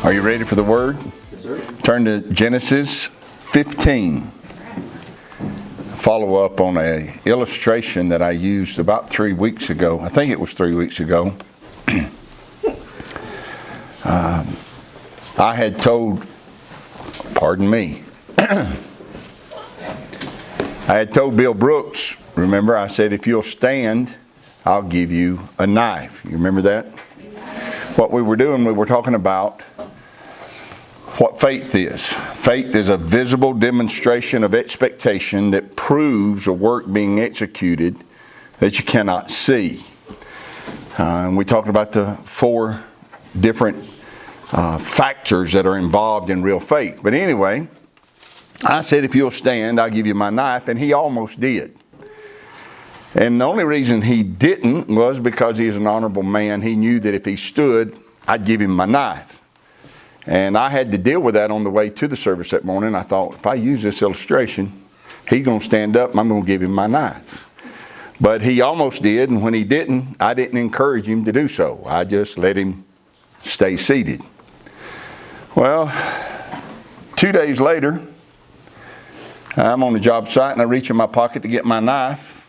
Are you ready for the Word? Yes, sir. Turn to Genesis 15. Follow up on an illustration that I used about 3 weeks ago. I think it was 3 weeks ago. I had told, pardon me, I had told Bill Brooks, remember, I said, if you'll stand, I'll give you a knife. You remember that? What we were doing, we were talking about what faith is. Faith is a visible demonstration of expectation that proves a work being executed that you cannot see. And we talked about the 4 different factors that are involved in real faith. But anyway, I said, if you'll stand, I'll give you my knife. And he almost did. And the only reason he didn't was because he's an honorable man. He knew that if he stood, I'd give him my knife. And I had to deal with that on the way to the service that morning. I thought, if I use this illustration, he's going to stand up and I'm going to give him my knife. But he almost did, and when he didn't, I didn't encourage him to do so. I just let him stay seated. Well, 2 days later, I'm on the job site and I reach in my pocket to get my knife,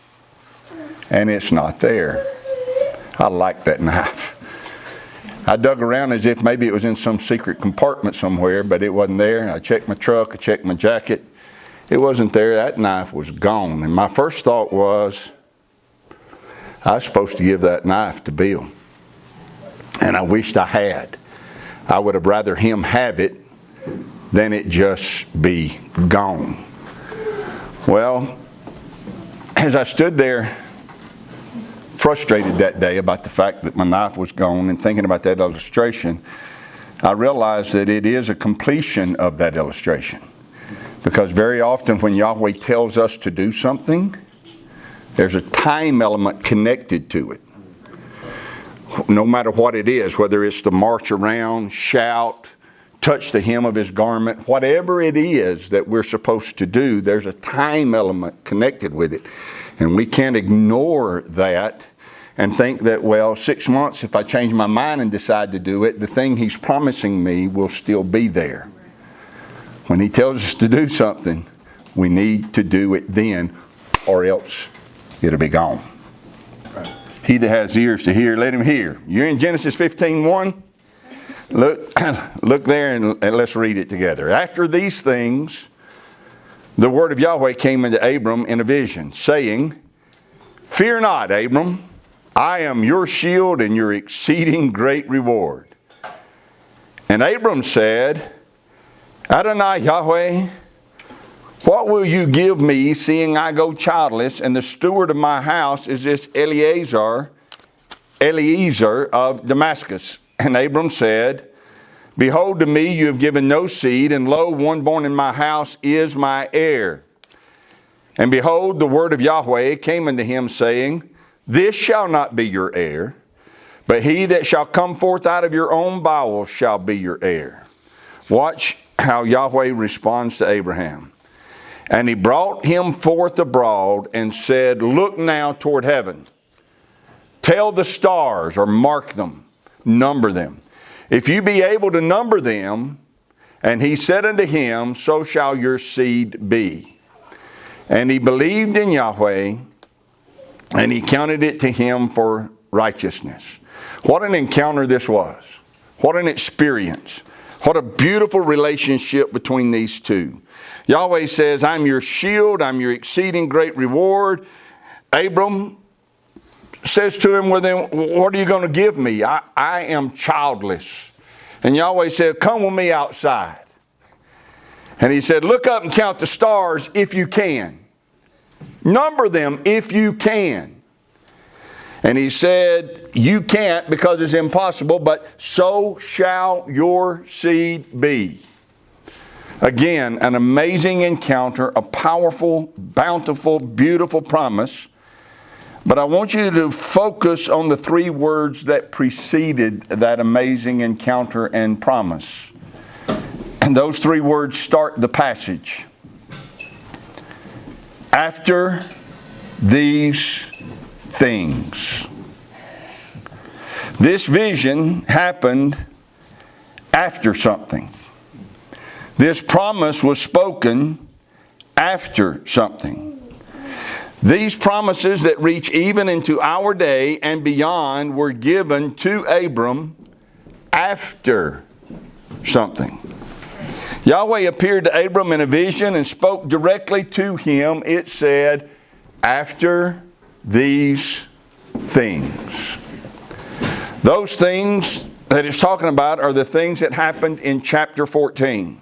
and it's not there. I like that knife. I dug around as if maybe it was in some secret compartment somewhere, but it wasn't there. I checked my truck, I checked my jacket. It wasn't there. That knife was gone. And my first thought was, I was supposed to give that knife to Bill. And I wished I had. I would have rather him have it than it just be gone. Well, as I stood there frustrated that day about the fact that my knife was gone and thinking about that illustration, I realized that it is a completion of that illustration. Because very often when Yahweh tells us to do something, there's a time element connected to it. No matter what it is, whether it's to march around, shout, touch the hem of his garment, whatever it is that we're supposed to do, there's a time element connected with it. And we can't ignore that and think that, well, 6 months, if I change my mind and decide to do it, the thing he's promising me will still be there. When he tells us to do something, we need to do it then, or else it'll be gone. Right. He that has ears to hear, let him hear. You're in Genesis 15:1. Look there and let's read it together. After these things, the word of Yahweh came unto Abram in a vision, saying, Fear not, Abram, I am your shield and your exceeding great reward. And Abram said, Adonai Yahweh, what will you give me, seeing I go childless, and the steward of my house is this Eliezer of Damascus? And Abram said, Behold, to me you have given no seed, and lo, one born in my house is my heir. And behold, the word of Yahweh came unto him, saying, This shall not be your heir, but he that shall come forth out of your own bowels shall be your heir. Watch how Yahweh responds to Abraham. And he brought him forth abroad and said, Look now toward heaven. Tell the stars, or mark them, number them. If you be able to number them, and he said unto him, So shall your seed be. And he believed in Yahweh, and he counted it to him for righteousness. What an encounter this was. What an experience. What a beautiful relationship between these two. Yahweh says, I'm your shield, I'm your exceeding great reward. Abram says to him, Well then, what are you going to give me? I am childless. And Yahweh said, Come with me outside. And he said, Look up and count the stars if you can. Number them if you can. And he said, You can't because it's impossible, but so shall your seed be. Again, an amazing encounter, a powerful, bountiful, beautiful promise. But I want you to focus on the 3 words that preceded that amazing encounter and promise. And those 3 words start the passage. After these things. This vision happened after something. This promise was spoken after something. These promises that reach even into our day and beyond were given to Abram after something. Yahweh appeared to Abram in a vision and spoke directly to him. It said, after these things. Those things that it's talking about are the things that happened in chapter 14.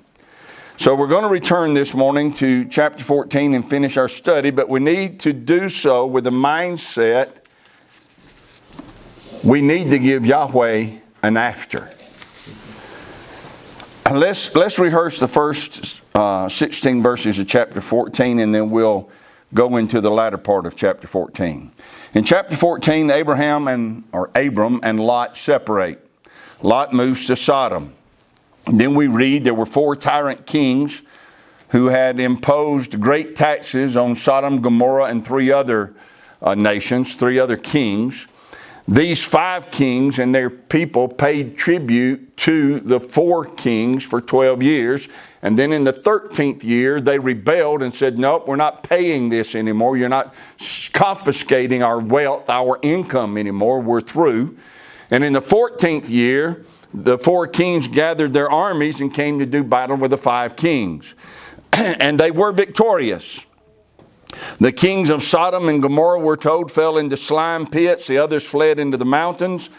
So we're going to return this morning to chapter 14 and finish our study, but we need to do so with the mindset we need to give Yahweh an after. Let's rehearse the first 16 verses of chapter 14, and then we'll go into the latter part of chapter 14. In chapter 14, Abram and Lot separate. Lot moves to Sodom. Then we read there were 4 tyrant kings who had imposed great taxes on Sodom, Gomorrah, and 3 other nations, 3 other kings. These 5 kings and their people paid tribute to the 4 kings for 12 years. And then in the 13th year, they rebelled and said, nope, we're not paying this anymore. You're not confiscating our wealth, our income anymore. We're through. And in the 14th year, the 4 kings gathered their armies and came to do battle with the 5 kings. And they were victorious. The kings of Sodom and Gomorrah, we're told, fell into slime pits. The others fled into the mountains.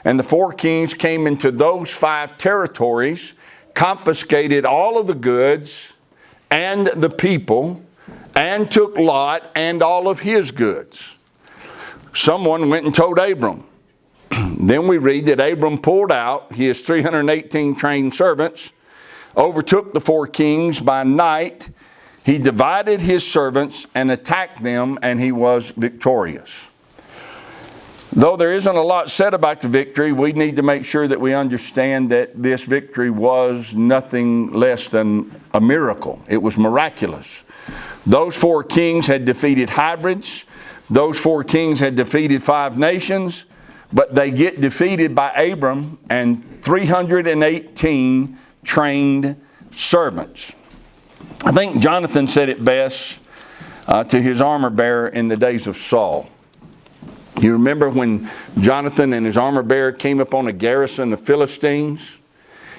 And the 4 kings came into those 5 territories, confiscated all of the goods and the people, and took Lot and all of his goods. Someone went and told Abram. Then we read that Abram pulled out his 318 trained servants, overtook the 4 kings by night. He divided his servants and attacked them, and he was victorious. Though there isn't a lot said about the victory, we need to make sure that we understand that this victory was nothing less than a miracle. It was miraculous. Those 4 kings had defeated hybrids. Those 4 kings had defeated 5 nations. But they get defeated by Abram and 318 trained servants. I think Jonathan said it best to his armor bearer in the days of Saul. You remember when Jonathan and his armor bearer came upon a garrison of Philistines?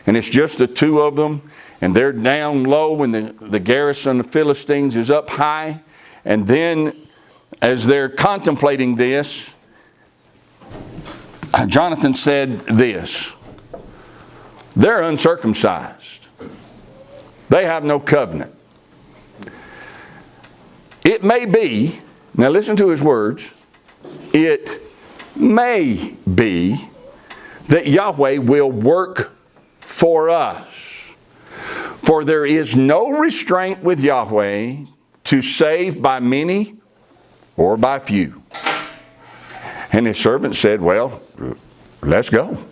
And it's just the 2 of them. And they're down low and the garrison of Philistines is up high. And then as they're contemplating this, Jonathan said this: they're uncircumcised. They have no covenant. It may be, now listen to his words, it may be that Yahweh will work for us. For there is no restraint with Yahweh to save by many or by few. And his servant said, well, let's go.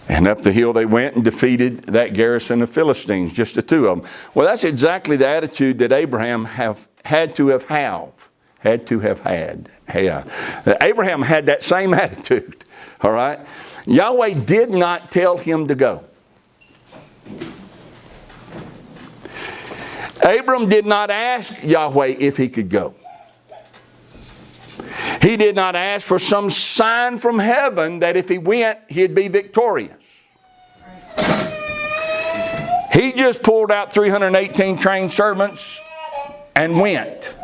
And up the hill they went and defeated that garrison of Philistines, just the 2 of them. Well, that's exactly the attitude that Abraham had to have had. Yeah. Abraham had that same attitude. All right? Yahweh did not tell him to go. Abram did not ask Yahweh if he could go. He did not ask for some sign from heaven that if he went, he'd be victorious. He just pulled out 318 trained servants and went.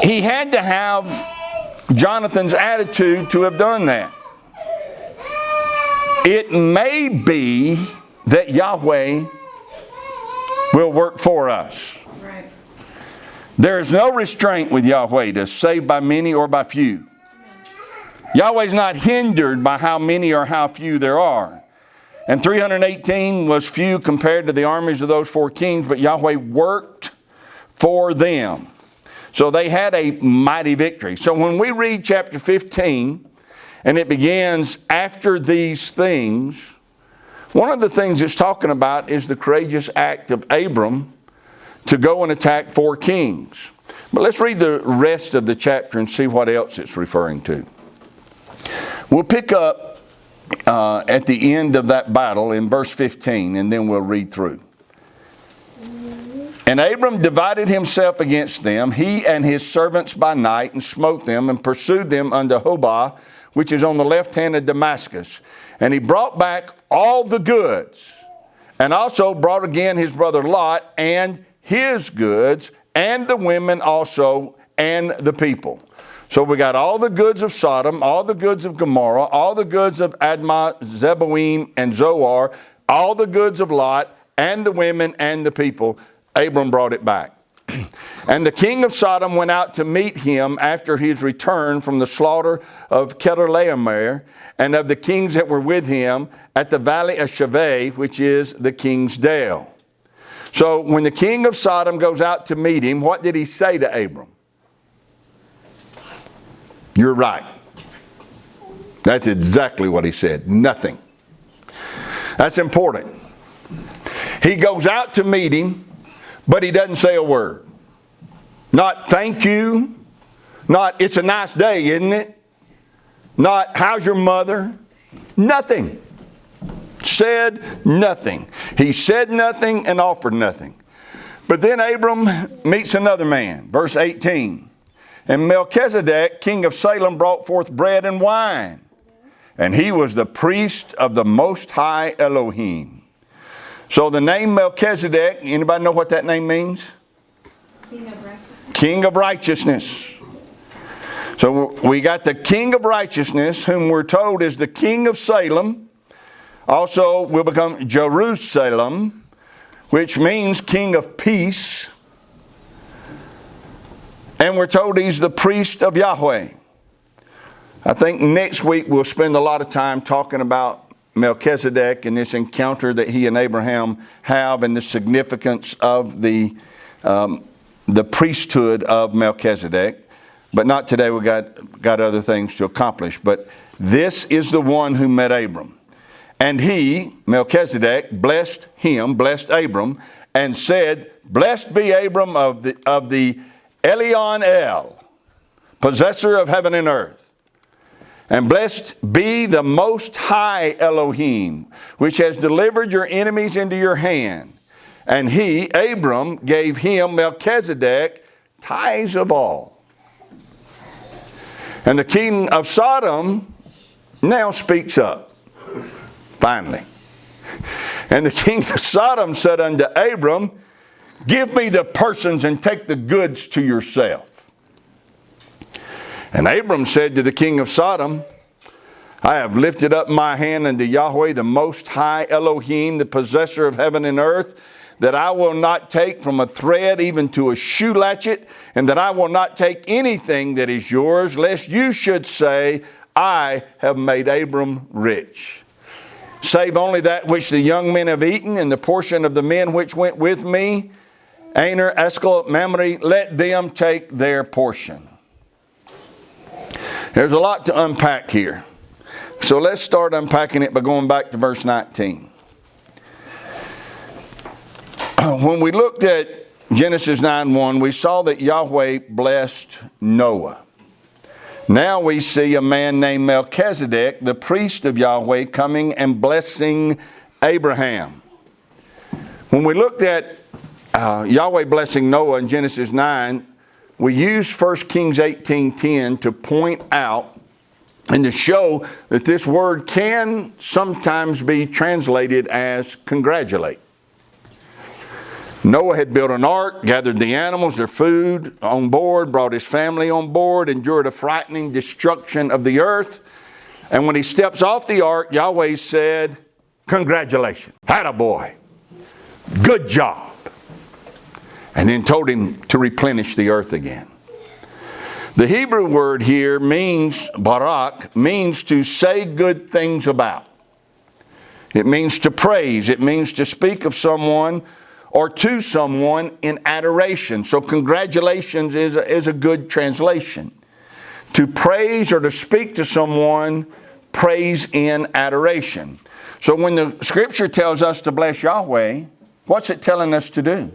He had to have Jonathan's attitude to have done that. It may be that Yahweh will work for us. There is no restraint with Yahweh to save by many or by few. Yahweh's not hindered by how many or how few there are. And 318 was few compared to the armies of those 4 kings, but Yahweh worked for them. So they had a mighty victory. So when we read chapter 15, and it begins after these things, one of the things it's talking about is the courageous act of Abram to go and attack 4 kings. But let's read the rest of the chapter and see what else it's referring to. We'll pick up at the end of that battle in verse 15, and then we'll read through. And Abram divided himself against them, he and his servants by night, and smote them, and pursued them unto Hobah, which is on the left hand of Damascus. And he brought back all the goods, and also brought again his brother Lot, and his goods, and the women also, and the people. So we got all the goods of Sodom, all the goods of Gomorrah, all the goods of Admah, Zeboim, and Zoar, all the goods of Lot, and the women, and the people. Abram brought it back. And the king of Sodom went out to meet him after his return from the slaughter of Chedorlaomer and of the kings that were with him at the valley of Shaveh, which is the king's dale. So when the king of Sodom goes out to meet him, what did he say to Abram? You're right. That's exactly what he said. Nothing. That's important. He goes out to meet him, but he doesn't say a word. Not thank you. Not it's a nice day, isn't it? Not how's your mother? Nothing. Said nothing. He said nothing and offered nothing. But then Abram meets another man. Verse 18. And Melchizedek, king of Salem, brought forth bread and wine. And he was the priest of the Most High Elohim. So the name Melchizedek, anybody know what that name means? King of righteousness. King of righteousness. So we got the King of righteousness, whom we're told is the King of Salem. Also will become Jerusalem, which means King of peace. And we're told he's the priest of Yahweh. I think next week we'll spend a lot of time talking about Melchizedek and this encounter that he and Abraham have and the significance of the priesthood of Melchizedek. But not today, we got other things to accomplish. But this is the one who met Abram. And he, Melchizedek, blessed Abram, and said, Blessed be Abram of the Elion El, possessor of heaven and earth. And blessed be the Most High Elohim, which has delivered your enemies into your hand. And he, Abram, gave him, Melchizedek, tithes of all. And the king of Sodom now speaks up, finally. And the king of Sodom said unto Abram, Give me the persons and take the goods to yourself. And Abram said to the king of Sodom, I have lifted up my hand unto Yahweh, the Most High Elohim, the possessor of heaven and earth, that I will not take from a thread even to a shoe latchet, and that I will not take anything that is yours, lest you should say, I have made Abram rich. Save only that which the young men have eaten, and the portion of the men which went with me, Aner, Eshcol, Mamre, let them take their portion. There's a lot to unpack here. So let's start unpacking it by going back to verse 19. When we looked at Genesis 9:1, we saw that Yahweh blessed Noah. Now we see a man named Melchizedek, the priest of Yahweh, coming and blessing Abraham. When we looked at Yahweh blessing Noah in Genesis 9, we used 1 Kings 18:10 to point out and to show that this word can sometimes be translated as congratulate. Noah had built an ark, gathered the animals, their food on board, brought his family on board, endured a frightening destruction of the earth. And when he steps off the ark, Yahweh said, Congratulations, attaboy, good job. And then told him to replenish the earth again. The Hebrew word here means, barak, means to say good things about. It means to praise. It means to speak of someone or to someone in adoration. So congratulations is a good translation. To praise or to speak to someone, praise in adoration. So when the scripture tells us to bless Yahweh, what's it telling us to do?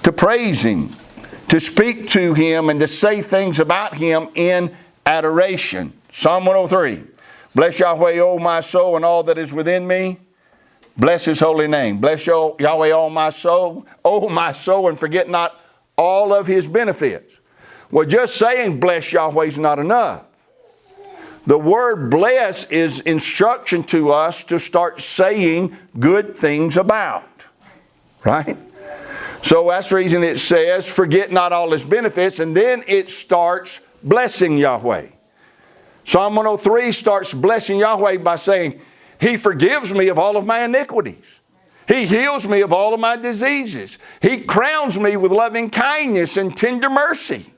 To praise Him, to speak to Him, and to say things about Him in adoration. Psalm 103. Bless Yahweh, O my soul, and all that is within me. Bless his holy name. Bless Yahweh, all my soul, O my soul, and forget not all of his benefits. Well, just saying bless Yahweh is not enough. The word bless is instruction to us to start saying good things about. Right? So that's the reason it says, forget not all his benefits, and then it starts blessing Yahweh. Psalm 103 starts blessing Yahweh by saying, he forgives me of all of my iniquities. He heals me of all of my diseases. He crowns me with loving kindness and tender mercy.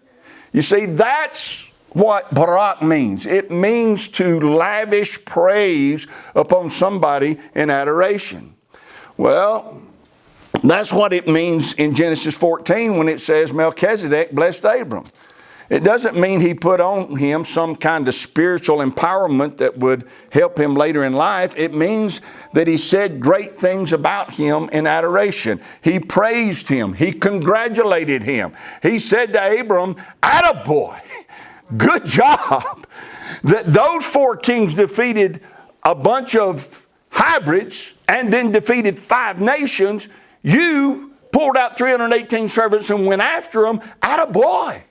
You see, that's what barak means. It means to lavish praise upon somebody in adoration. Well, that's what it means in Genesis 14 when it says Melchizedek blessed Abram. It doesn't mean he put on him some kind of spiritual empowerment that would help him later in life. It means that he said great things about him in adoration. He praised him. He congratulated him. He said to Abram, attaboy, good job. That those 4 kings defeated a bunch of hybrids and then defeated 5 nations. You pulled out 318 servants and went after them. Attaboy.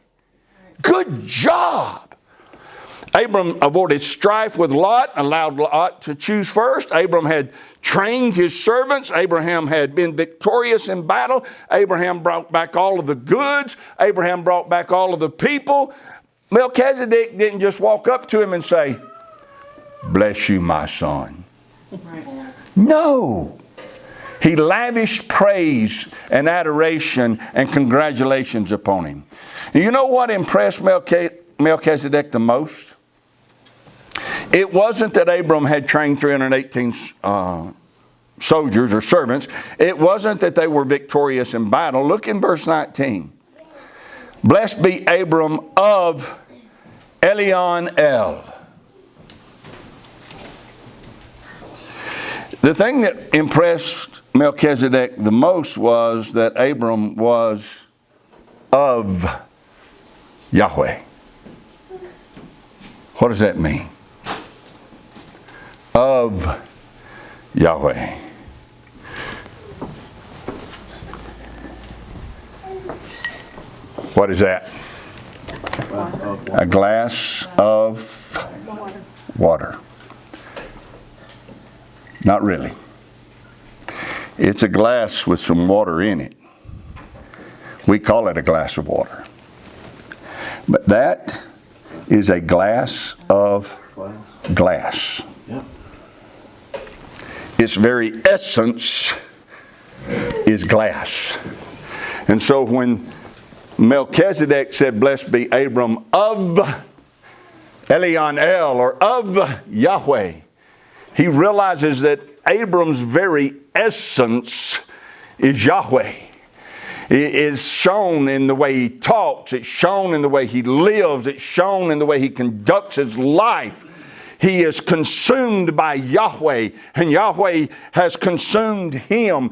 Good job. Abram avoided strife with Lot, allowed Lot to choose first. Abram had trained his servants. Abraham had been victorious in battle. Abraham brought back all of the goods. Abraham brought back all of the people. Melchizedek didn't just walk up to him and say, bless you, my son. No. He lavished praise and adoration and congratulations upon him. And you know what impressed Melchizedek the most? It wasn't that Abram had trained 318 soldiers or servants. It wasn't that they were victorious in battle. Look in verse 19. Blessed be Abram of Elion El. The thing that impressed Melchizedek the most was that Abram was of Yahweh. What does that mean? Of Yahweh. What is that? A glass of water. Not really. It's a glass with some water in it. We call it a glass of water. But that is a glass of glass. Its very essence is glass. And so when Melchizedek said, blessed be Abram of Elion El, or of Yahweh, he realizes that Abram's very essence is Yahweh. It is shown in the way he talks. It's shown in the way he lives. It's shown in the way he conducts his life. He is consumed by Yahweh, and Yahweh has consumed him.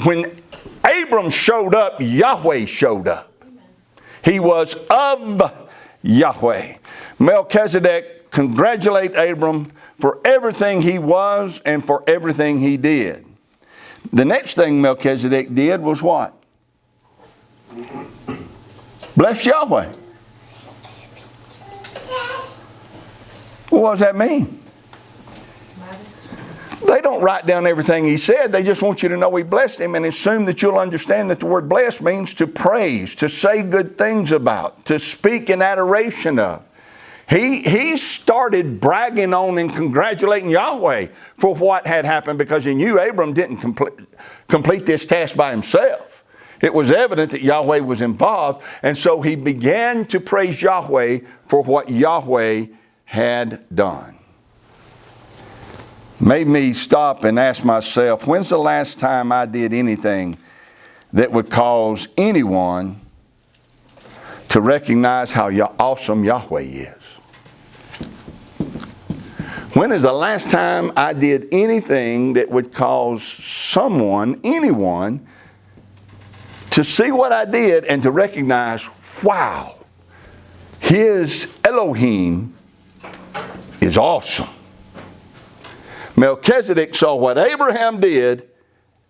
When Abram showed up, Yahweh showed up. He was of Yahweh. Melchizedek congratulated Abram for everything he was and for everything he did. The next thing Melchizedek did was what? Bless Yahweh. What does that mean? They don't write down everything he said. They just want you to know he blessed him and assume that you'll understand that the word bless means to praise, to say good things about, to speak in adoration of. He started bragging on and congratulating Yahweh for what had happened, because he knew Abram didn't complete this task by himself. It was evident that Yahweh was involved, and so he began to praise Yahweh for what Yahweh had done. Made me stop and ask myself, when's the last time I did anything that would cause anyone to recognize how awesome Yahweh is? When is the last time I did anything that would cause someone, anyone, to see what I did and to recognize, wow, his Elohim is awesome. Melchizedek saw what Abraham did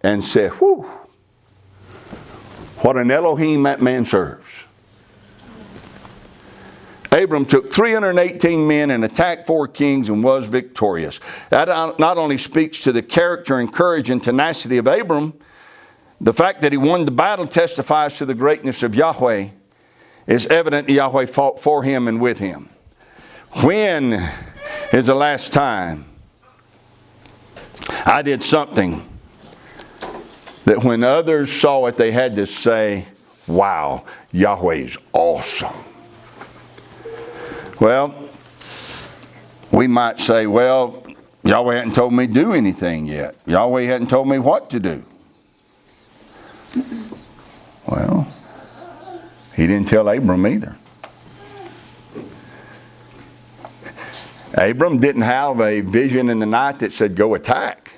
and said, whew, what an Elohim that man serves. Abram took 318 men and attacked 4 kings and was victorious. That not only speaks to the character and courage and tenacity of Abram, the fact that he won the battle testifies to the greatness of Yahweh. It's evident Yahweh fought for him and with him. When is the last time I did something that when others saw it, they had to say, wow, Yahweh's awesome? Well, we might say, well, Yahweh hadn't told me to do anything yet. Yahweh hadn't told me what to do. Well, he didn't tell Abram either. Abram didn't have a vision in the night that said, go attack.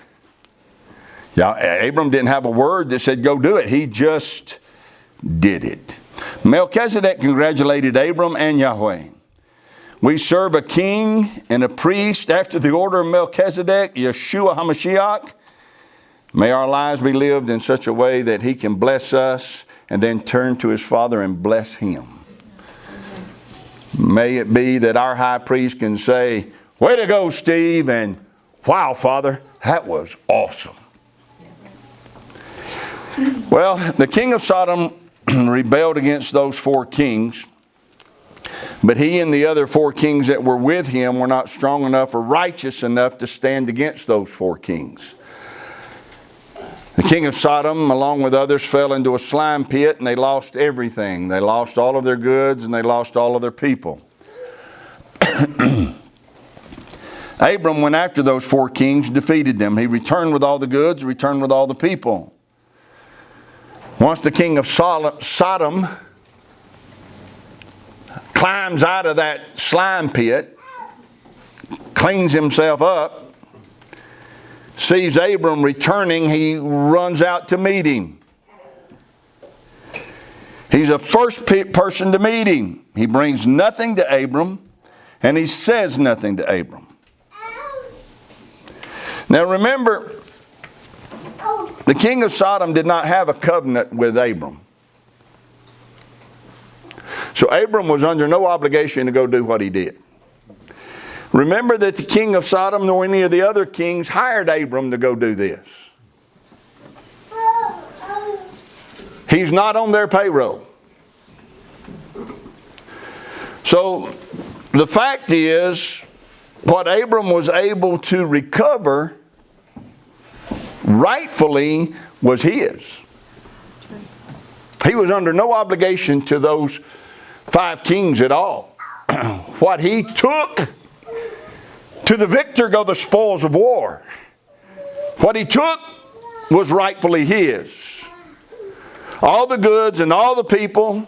Abram didn't have a word that said, go do it. He just did it. Melchizedek congratulated Abram and Yahweh. We serve a king and a priest after the order of Melchizedek, Yeshua HaMashiach. May our lives be lived in such a way that he can bless us and then turn to his Father and bless him. May it be that our high priest can say, way to go, Steve, and wow, Father, that was awesome. Well, the king of Sodom rebelled against those 4 kings. But he and the other 4 kings that were with him were not strong enough or righteous enough to stand against those 4 kings. The king of Sodom, along with others, fell into a slime pit and they lost everything. They lost all of their goods and they lost all of their people. Abram went after those 4 kings, defeated them. He returned with all the goods, returned with all the people. Once the king of Sodom climbs out of that slime pit, cleans himself up, sees Abram returning, he runs out to meet him. He's the first person to meet him. He brings nothing to Abram, and he says nothing to Abram. Now remember, the king of Sodom did not have a covenant with Abram. So Abram was under no obligation to go do what he did. Remember that the king of Sodom nor any of the other kings hired Abram to go do this. He's not on their payroll. So the fact is, what Abram was able to recover rightfully was his. He was under no obligation to those 5 kings at all. What he took, to the victor go the spoils of war. What he took was rightfully his. All the goods and all the people.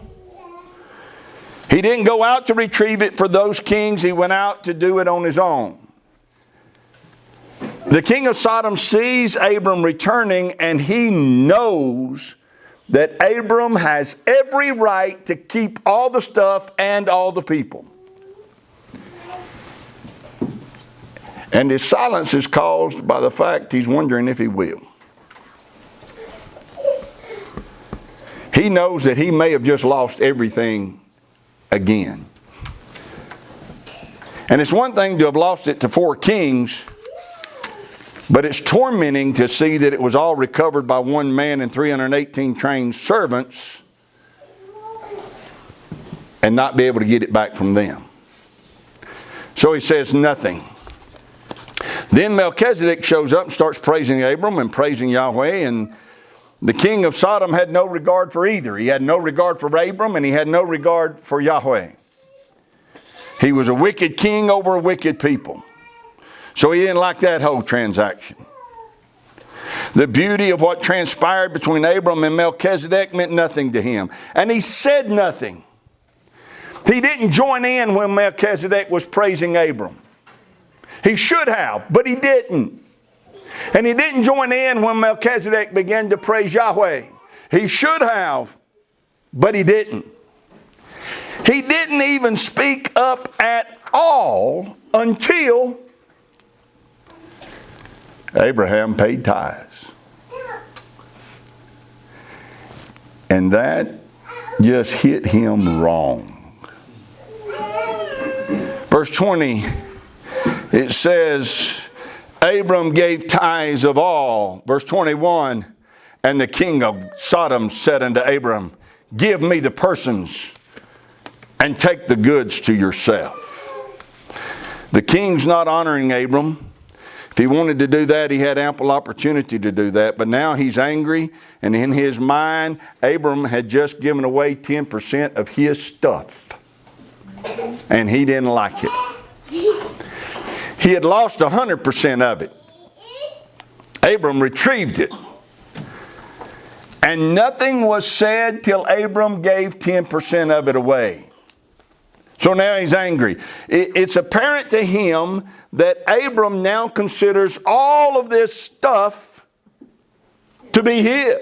He didn't go out to retrieve it for those kings. He went out to do it on his own. The king of Sodom sees Abram returning, and he knows that Abram has every right to keep all the stuff and all the people. And his silence is caused by the fact he's wondering if he will. He knows that he may have just lost everything again. And it's one thing to have lost it to 4 kings, but it's tormenting to see that it was all recovered by 1 man and 318 trained servants and not be able to get it back from them. So he says nothing. Then Melchizedek shows up and starts praising Abram and praising Yahweh, and the king of Sodom had no regard for either. He had no regard for Abram and he had no regard for Yahweh. He was a wicked king over a wicked people. So he didn't like that whole transaction. The beauty of what transpired between Abram and Melchizedek meant nothing to him. And he said nothing. He didn't join in when Melchizedek was praising Abram. He should have, but he didn't. And he didn't join in when Melchizedek began to praise Yahweh. He should have, but he didn't. He didn't even speak up at all until Abraham paid tithes. And that just hit him wrong. Verse 20, it says, Abram gave tithes of all. Verse 21, and the king of Sodom said unto Abram, give me the persons and take the goods to yourself. The king's not honoring Abram. If he wanted to do that, he had ample opportunity to do that. But now he's angry, and in his mind, Abram had just given away 10% of his stuff. And he didn't like it. He had lost 100% of it. Abram retrieved it. And nothing was said till Abram gave 10% of it away. So now he's angry. It's apparent to him that Abram now considers all of this stuff to be his,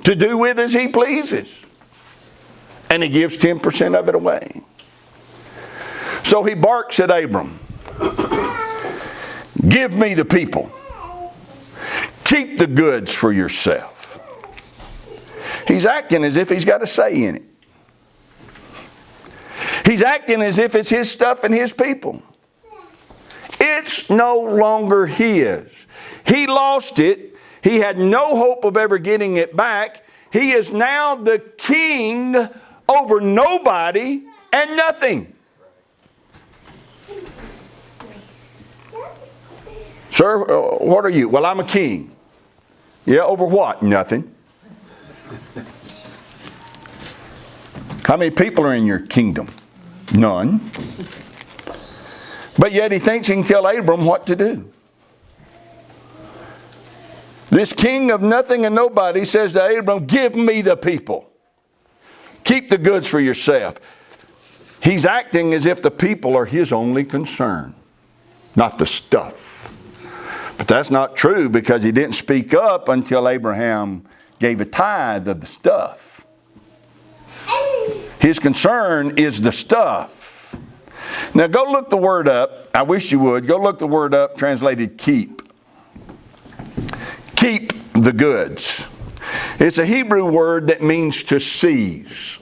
to do with as he pleases. And he gives 10% of it away. So he barks at Abram, give me the people. Keep the goods for yourself. He's acting as if he's got a say in it. He's acting as if it's his stuff and his people. It's no longer his. He lost it. He had no hope of ever getting it back. He is now the king over nobody and nothing. Sir, what are you? Well, I'm a king. Yeah, over what? Nothing. How many people are in your kingdom? None. But yet he thinks he can tell Abram what to do. This king of nothing and nobody says to Abram, give me the people. Keep the goods for yourself. He's acting as if the people are his only concern, not the stuff. But that's not true, because he didn't speak up until Abraham gave a tithe of the stuff. His concern is the stuff. Now go look the word up. I wish you would. Go look the word up, translated keep. Keep the goods. It's a Hebrew word that means to seize.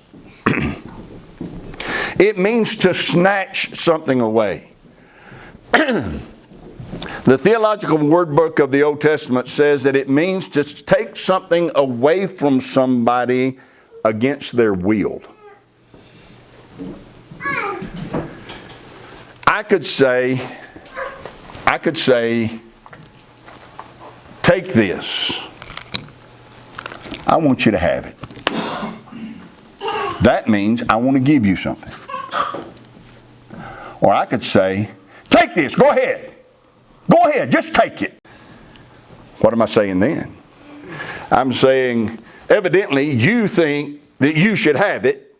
It means to snatch something away. The Theological Word Book of the Old Testament says that it means to take something away from somebody against their will. I could say, take this. I want you to have it. That means I want to give you something. Or I could say, take this, go ahead. Go ahead, just take it. What am I saying then? I'm saying, evidently, you think that you should have it.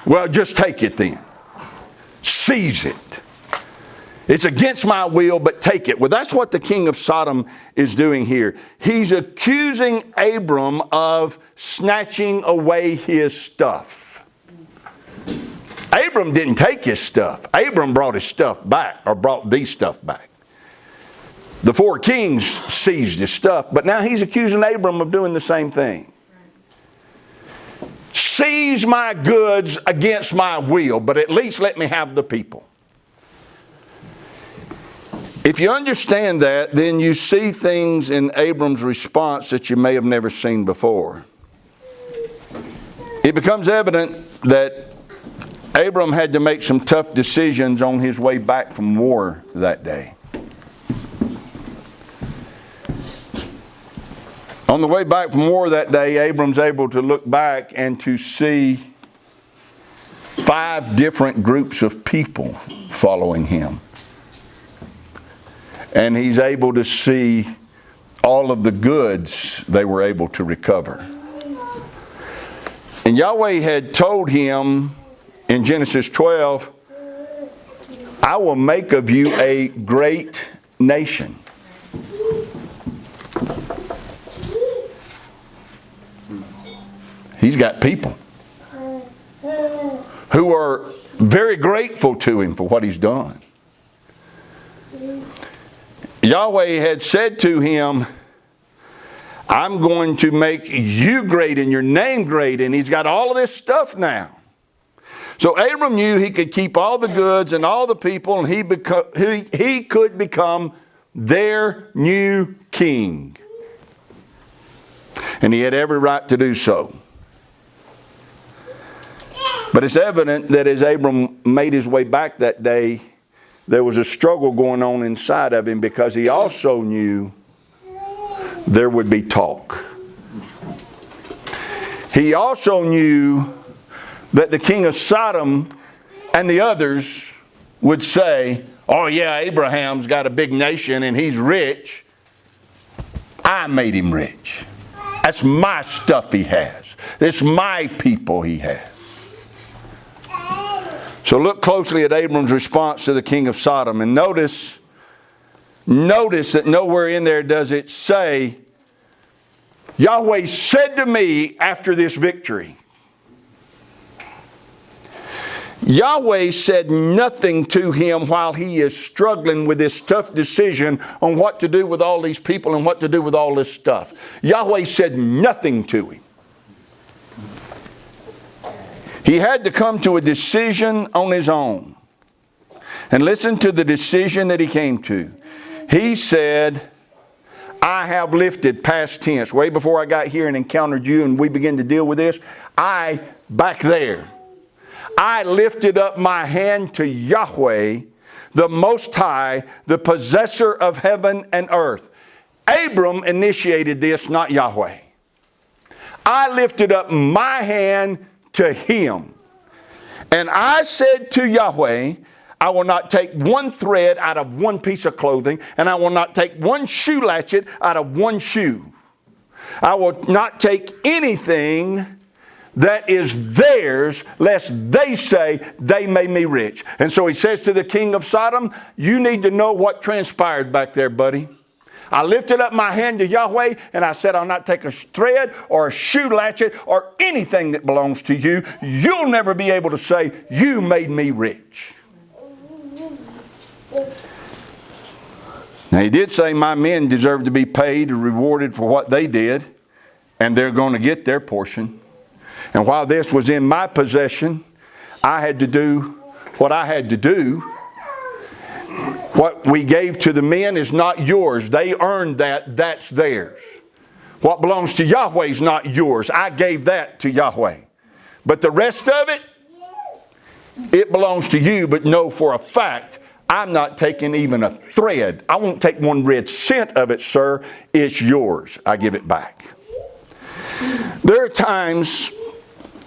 Well, just take it then. Seize it. It's against my will, but take it. Well, that's what the king of Sodom is doing here. He's accusing Abram of snatching away his stuff. Abram didn't take his stuff. Abram brought his stuff back, or brought the stuff back. The four kings seized his stuff, but now he's accusing Abram of doing the same thing. Seize my goods against my will, but at least let me have the people. If you understand that, then you see things in Abram's response that you may have never seen before. It becomes evident that Abram had to make some tough decisions on his way back from war that day. On the way back from war that day, Abram's able to look back and to see 5 different groups of people following him. And he's able to see all of the goods they were able to recover. And Yahweh had told him in Genesis 12, I will make of you a great nation. He's got people who are very grateful to him for what he's done. Yahweh had said to him, I'm going to make you great and your name great. And he's got all of this stuff now. So Abram knew he could keep all the goods and all the people, and he could become their new king. And he had every right to do so. But it's evident that as Abram made his way back that day, there was a struggle going on inside of him, because he also knew there would be talk. He also knew that the king of Sodom and the others would say, oh yeah, Abraham's got a big nation and he's rich. I made him rich. That's my stuff he has. It's my people he has. So look closely at Abram's response to the king of Sodom, and notice that nowhere in there does it say, Yahweh said to me after this victory. Yahweh said nothing to him while he is struggling with this tough decision on what to do with all these people and what to do with all this stuff. Yahweh said nothing to him. He had to come to a decision on his own. And listen to the decision that he came to. He said, I have lifted, past tense, way before I got here and encountered you and we began to deal with this, back there, I lifted up my hand to Yahweh, the Most High, the possessor of heaven and earth. Abram initiated this, not Yahweh. I lifted up my hand to him. And I said to Yahweh, I will not take one thread out of one piece of clothing, and I will not take one shoe latchet out of one shoe. I will not take anything that is theirs, lest they say they made me rich. And so he says to the king of Sodom, you need to know what transpired back there, buddy. I lifted up my hand to Yahweh and I said, I'll not take a thread or a shoe latchet or anything that belongs to you. You'll never be able to say, you made me rich. Now he did say my men deserve to be paid or rewarded for what they did, and they're going to get their portion. And while this was in my possession, I had to do what I had to do. What we gave to the men is not yours. They earned that. That's theirs. What belongs to Yahweh is not yours. I gave that to Yahweh. But the rest of it, it belongs to you. But know for a fact, I'm not taking even a thread. I won't take one red cent of it, sir. It's yours. I give it back. There are times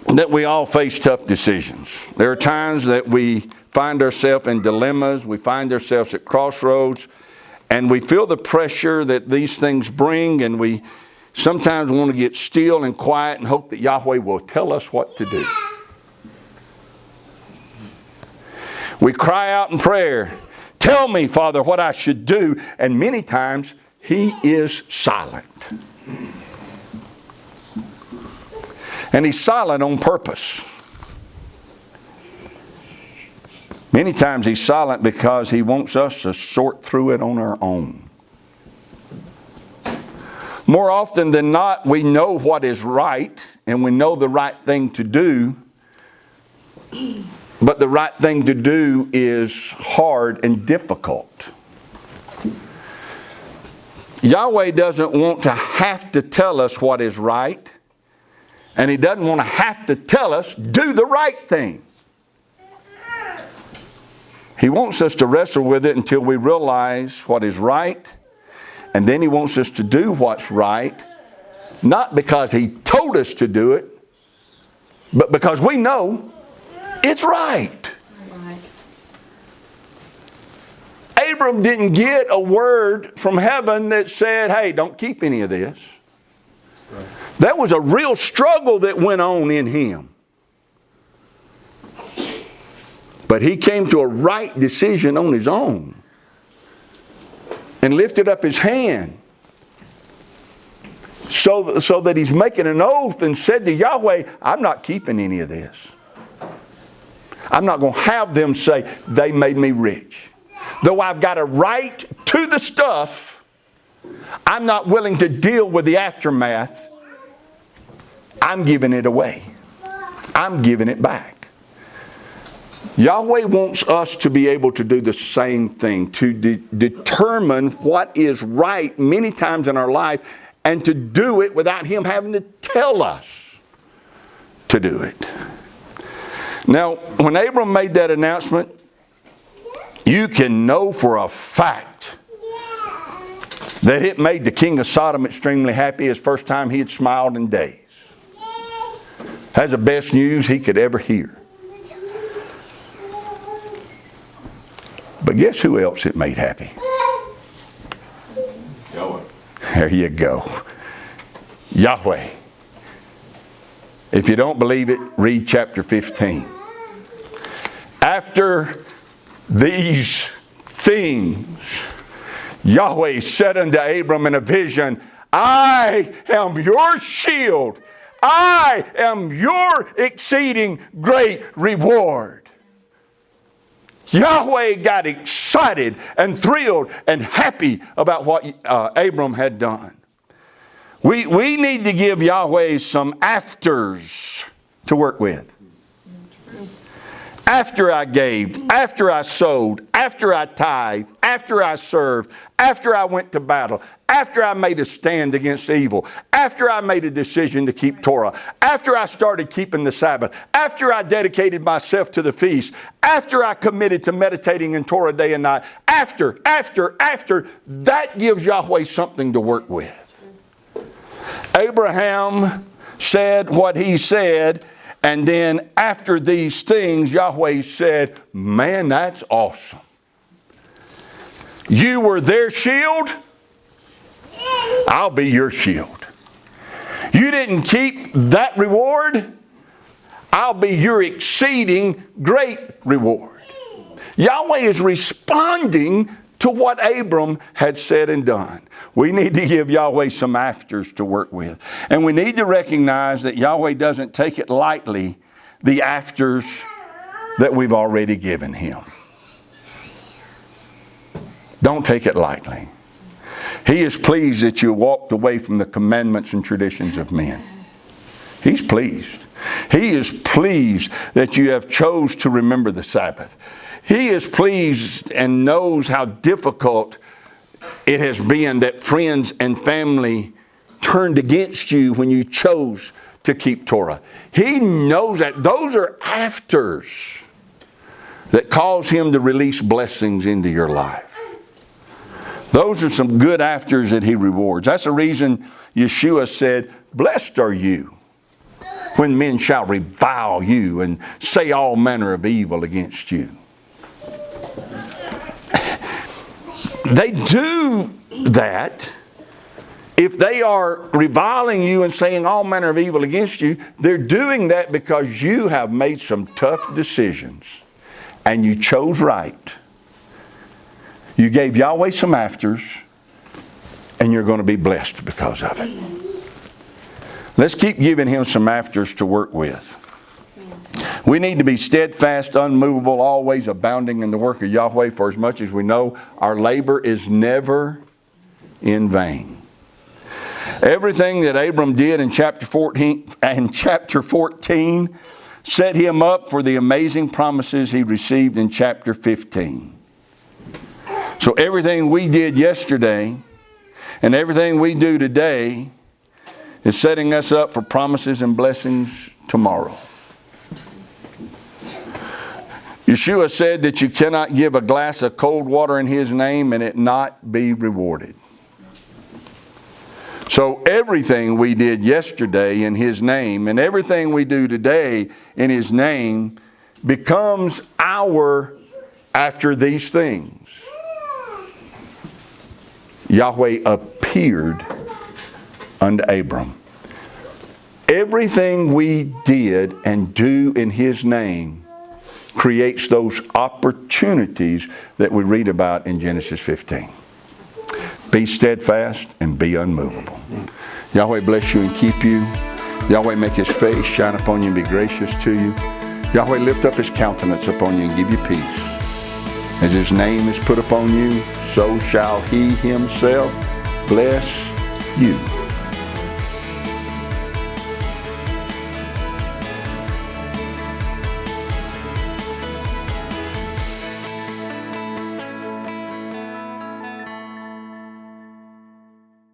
that we all face tough decisions. There are times that we find ourselves in dilemmas. We find ourselves at crossroads. And we feel the pressure that these things bring. And we sometimes want to get still and quiet and hope that Yahweh will tell us what to do. We cry out in prayer, tell me, Father, what I should do. And many times He is silent. And He's silent on purpose. Many times He's silent because He wants us to sort through it on our own. More often than not, we know what is right and we know the right thing to do. But the right thing to do is hard and difficult. Yahweh doesn't want to have to tell us what is right. And He doesn't want to have to tell us, do the right thing. He wants us to wrestle with it until we realize what is right. And then He wants us to do what's right. Not because He told us to do it, but because we know it's right. Abram didn't get a word from heaven that said, hey, don't keep any of this. Right. That was a real struggle that went on in him. But he came to a right decision on his own and lifted up his hand so that he's making an oath and said to Yahweh, I'm not keeping any of this. I'm not going to have them say, they made me rich. Though I've got a right to the stuff, I'm not willing to deal with the aftermath. I'm giving it away. I'm giving it back. Yahweh wants us to be able to do the same thing, to determine what is right many times in our life, and to do it without Him having to tell us to do it. Now, when Abram made that announcement, you can know for a fact that it made the king of Sodom extremely happy. His first time he had smiled in days. That's the best news he could ever hear. But guess who else it made happy? Yahweh. There you go. Yahweh. If you don't believe it, read chapter 15. After these things, Yahweh said unto Abram in a vision, I am your shield. I am your exceeding great reward. Yahweh got excited and thrilled and happy about what Abram had done. We need to give Yahweh some afters to work with. After I gave, after I sowed, after I tithed, after I served, after I went to battle, after I made a stand against evil, after I made a decision to keep Torah, after I started keeping the Sabbath, after I dedicated myself to the feast, after I committed to meditating in Torah day and night, after, that gives Yahweh something to work with. Abraham said what he said, and then after these things, Yahweh said, man, that's awesome. You were their shield, I'll be your shield. You didn't keep that reward, I'll be your exceeding great reward. Yahweh is responding to what Abram had said and done. We need to give Yahweh some afters to work with. And we need to recognize that Yahweh doesn't take it lightly, the afters that we've already given Him. Don't take it lightly. He is pleased that you walked away from the commandments and traditions of men. He's pleased. He is pleased that you have chose to remember the Sabbath. He is pleased and knows how difficult it has been that friends and family turned against you when you chose to keep Torah. He knows that. Those are afters that cause Him to release blessings into your life. Those are some good afters that He rewards. That's the reason Yeshua said, blessed are you when men shall revile you and say all manner of evil against you. They do that. If they are reviling you and saying all manner of evil against you, they're doing that because you have made some tough decisions and you chose right. You gave Yahweh some afters and you're going to be blessed because of it. Let's keep giving Him some afters to work with. We need to be steadfast, unmovable, always abounding in the work of Yahweh, for as much as we know our labor is never in vain. Everything that Abram did in chapter 14 set him up for the amazing promises he received in chapter 15. So everything we did yesterday and everything we do today is setting us up for promises and blessings tomorrow. Yeshua said that you cannot give a glass of cold water in His name and it not be rewarded. So everything we did yesterday in His name and everything we do today in His name becomes our after these things. Yahweh appeared unto Abram. Everything we did and do in His name creates those opportunities that we read about in Genesis 15. Be steadfast and be unmovable. Yahweh bless you and keep you. Yahweh make His face shine upon you and be gracious to you. Yahweh lift up his countenance upon you and give you peace. As his name is put upon you, so shall he himself bless you.